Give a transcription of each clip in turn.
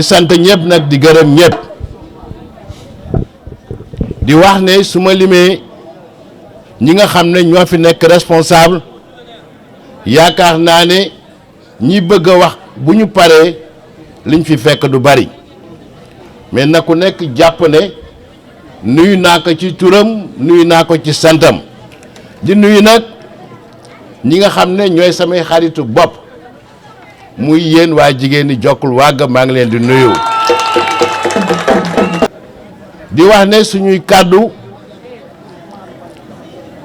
di sant ñëpp nag di gërëm ñëpp di wax ne su ma limee ñi nga xam ne ñoo fi nekk responsable yaakaar naa ne ñi bëgg a wax bu ñu paree liñ fi fekk du bari mais na ku nekk jàpp ne nuyu naa ko ci turam nuyu naa ko ci santam di nuyu nag ñi nga xam ne ñooy samay xaritu bopp muy yéen waa jigéen ñi Jokkul Wàgg maa ngi leen di nuyu di wax ne suñuy kàddu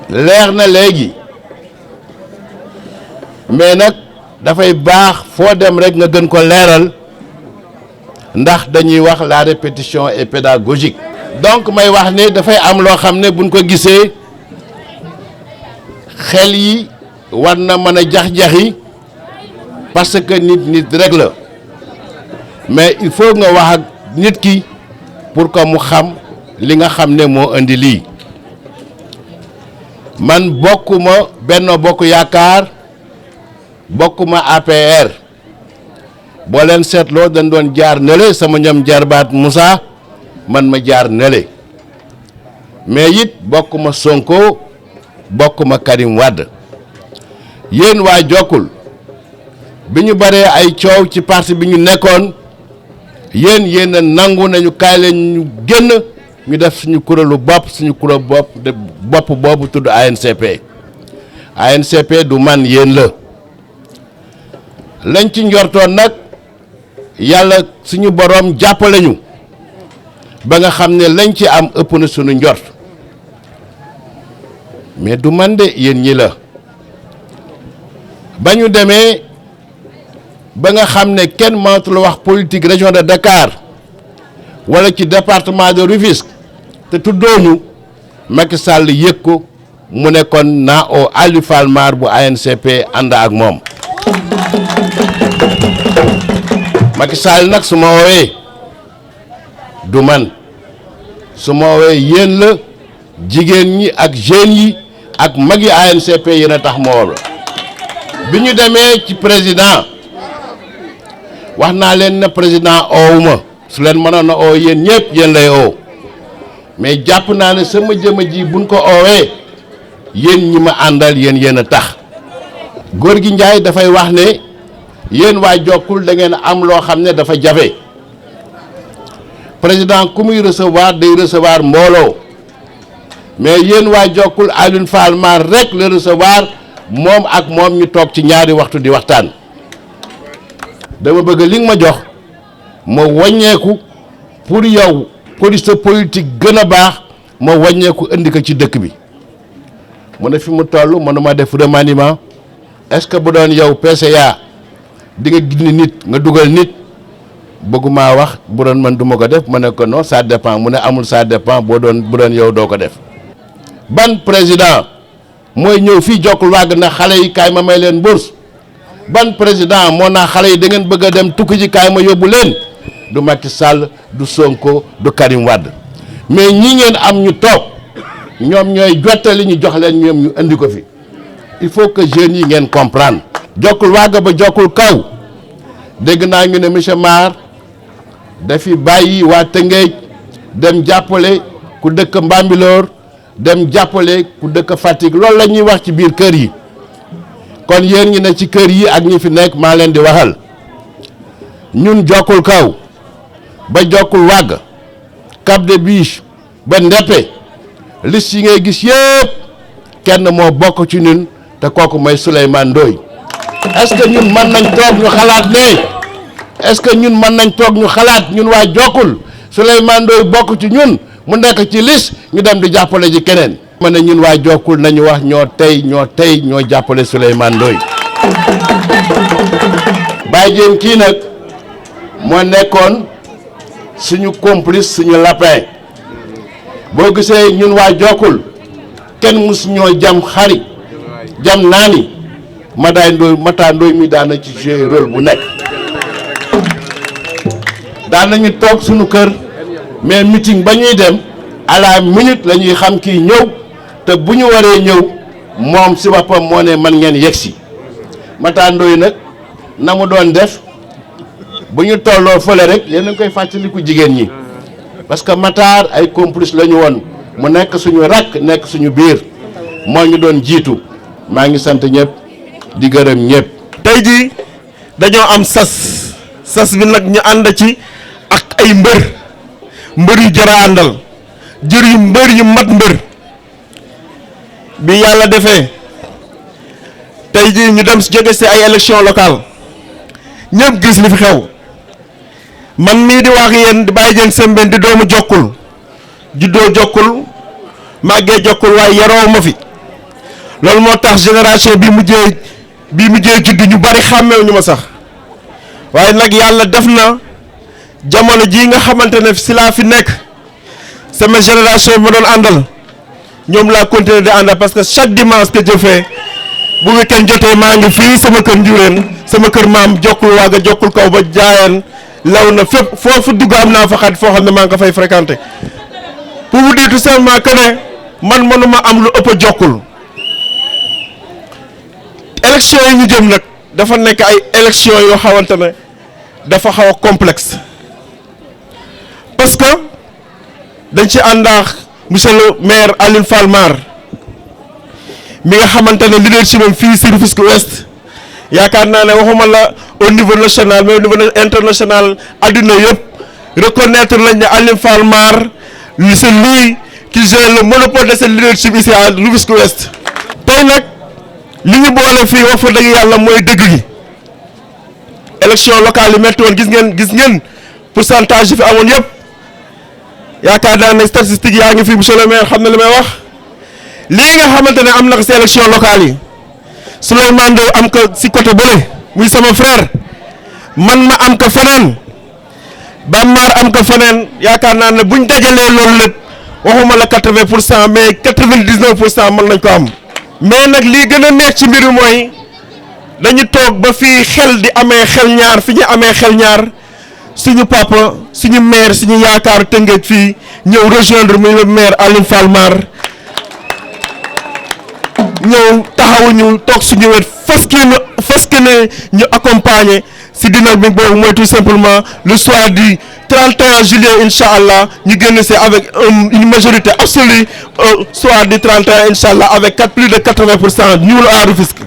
leer na léegi mais nag dafay baax foo dem rek nga gën ko leeral ndax dañuy wax la répétition est pédagogique donc may wax ne dafay am loo xam ne buñ ko gisee xel yi war na mën a jax-jaxi parce que nit rek la mais il faut nga wax ak nit ki pour que mu xam li nga xam ne moo indi lii man bokkuma Benno Bokk Yaakaar bokkuma APR boo leen seetloo dañ doon jaar nële sama ñoom jarbaat Moussa man ma jaar nële mais it bokkuma Sonko bokkuma Karim Wade yéen waa Jokkul bi ñu baree ay coow ci parti bi ñu nekkoon yéen a nangu nañu kaay leen ñu génn ñu def suñu kuréelu bopp suñu kuréel bopp boobu tudd ANCP ANCP du man yéen la lañ ci njortoon nag yàlla suñu boroom jàppale ñu ba nga xam ne lañ ci am ëpp na suñu njort mais du man de yéen ñi la ba ñu demee ba nga xam ne kenn mënatul wax politique région de Dakar wala ci département de Rufisque te tuddooñu Macky Sall yëg ko mu ne kon naa oo Aliou Fall Mar bu ANCP ànd ak moom Macky Sall nag su ma woowee du man su ma woowee yéen la jigéen ñi ak jeunes yi ak magi ANCP yéen a tax ma woo la bi ñu demee ci président wax naa leen ne président oowuma su leen mënoon a oo yéen ñëpp yéen lay oo mais jàpp naa ne sama jëma ji buñ ko oowee yéen ñi ma àndal yéen a tax góor gi Njaay dafay wax ne yéen waa Jokkul da ngeen am loo xam ne dafa jafe président ku muy recevoir day recevoir mbooloo mais yéen waa Jokkul Aliou Fall Mar rek le recevoir moom ak moom ñu toog ci ñaari waxtu di waxtaan dama bëgg li nga ma jox ma wàññeeku pour yow pour sa politique gën a baax ma wàññeeku indi ko ci dëkk bi mu ne fi mu toll mënuma def remaniement est-ce que bu doon yow PCA di nga gindi nit nga dugal nit bëgguma wax bu doon man duma ko def ma ne ko non ça dépend mu ne amul ça dépend bu doon yow doo ko def ban président mooy ñëw fii Jokkul Wàgg na xale yi kaay ma may leen bourse ban président moo naa xale yi da ngeen bëgg a dem tukki ji kaay ma yóbbu leen du Macky Sall du Sonko du Karim Wade mais ñi ngeen am ñu toog ñoom ñooy jottali ñu jox leen ñoom ñu indi ko fi il faut que jeunes yi ngeen comprendre Jokkul Wàgg ba Jokkul kaw dégg naa ñu ne monsieur Mar dafi bàyyi waa Tëngéej dem jàppale ku dëkk Mbambilor dem jàppale ku dëkk Fatick loolu la ñuy wax ci biir kër yi kon yéen ñi ne ci kër yi ak ñi fi nekk maa leen di waxal ñun Jokkul kaw ba Jokkul Wàgg Cap de Biche ba Ndeppe liste yi ngay gis yëpp kenn moo bokk ci ñun te kooku mooy Souleymane Ndoye est-ce que ñun mën nañ toog ñu xalaat ne est-ce que ñun mën nañ toog ñu xalaat ñun waa Jokkul Souleymane Ndoye bokk ci ñun mu nekk ci liste ñu dem di jàppale ji keneen ma ne ñun waa Jokkul nañu wax ñoo tey ñoo jàppale Souleymane Ndoye Baye Diène kii nag moo nekkoon suñu complice suñu lapin boo gisee ñun waa Jokkul kenn mus ñoo jam xari jam naani Mata Ndoye mi daana ci jouer rôle bu nekk daan nañu toog suñu kër mais meeting ba ñuy dem à la minute la ñuy xam kii ñëw te bu ñu waree ñëw moom si boppam moo ne man ngeen yegsi Mata Ndoye nag na mu doon def bu ñu tolloo fële rek yéen a ngi koy fàttaliku jigéen ñi parce que Matar ay complice la ñu woon mu nekk suñu rakk nekk suñu biir moo ñu doon jiitu maa ngi sant ñëpp di gërëm ñëpp. tey jii dañoo am sas bi nag ñu ànd ci ak ay mbër yu jar a àndal mbër yu mat mbër bi yàlla defee tey jii ñu dem jóge si ay élection locale ñëpp gis li fi xew man mii di wax yéen di Baye Diène Sembène di doomu Jokkul juddoo Jokkul màggee Jokkul waaye yaroo ma fi loolu moo tax génération bi mujjee judd ñu bari xàmmeewu ñu ma sax waaye nag yàlla def na jamono jii nga xamante ne si laa fi nekk sama génération bi ma doon àndal ñoom laa continuer di àndal parce que chaque dimanche que je fais bu weekend jotee maa ngi fii sama kër Njuréen sama kër maam Jokkul waaga Jokkul kaw ba Jaayaan law na fépp foofu dugg am naa fa xat foo xam ne maa ngi ko fay fréquenter pour vous dire tout simplement que ne man mënuma am lu ëpp a Jokkul. élection yi ñu jëm nag dafa nekk ay élection yoo xamante ne dafa xaw a complexe parce que dañ ci àndaax monsieur le maire Alioune Fall Mar mi nga xamante ne leadership am fii si Rufisque Ouest yaakaar naa ne waxuma la au niveau national mais au niveau international adduna yëpp reconnaître nañ ne Alioune Fall Mar c'est lui qui gère le monopole de ce leadership ici à Rufisque Ouest tey nag li ñu boole fii wax fa dëgg yàlla mooy dëgg gi élection locale yi metti woon gis ngeen pourcentage yi fi amoon yëpp yaakaar naa ne statistique yaa ngi fi monsieur le maire xam na li may wax lii nga xamante ne am na ko si élection locale yi Souleymane Ndoye am ko si côté bële muy sama frère man ma am ko feneen Bamar am ko feneen yaakaar naa ne buñ dajalee loolu lépp waxuma la 80% mais 99% mën nañ ko am. mais nag lii gën a neex ci mbir mi mooy dañu toog ba fii xel di amee xel ñaar fi ñu amee xel ñaar suñu papa suñu maire suñu yaakaar Tëngéej fii ñëw rejoindre muy le maire Alioune Fall Mar ñëw taxawuñu toog suñu wet fas ne ñu accompagner si dynamique boobu mooy tout simplement le soir du 31 juillet incha allah ñu génn si avec une majorité absolue soir du 31 incha allah avec plus de 80% ñuul à Rufisque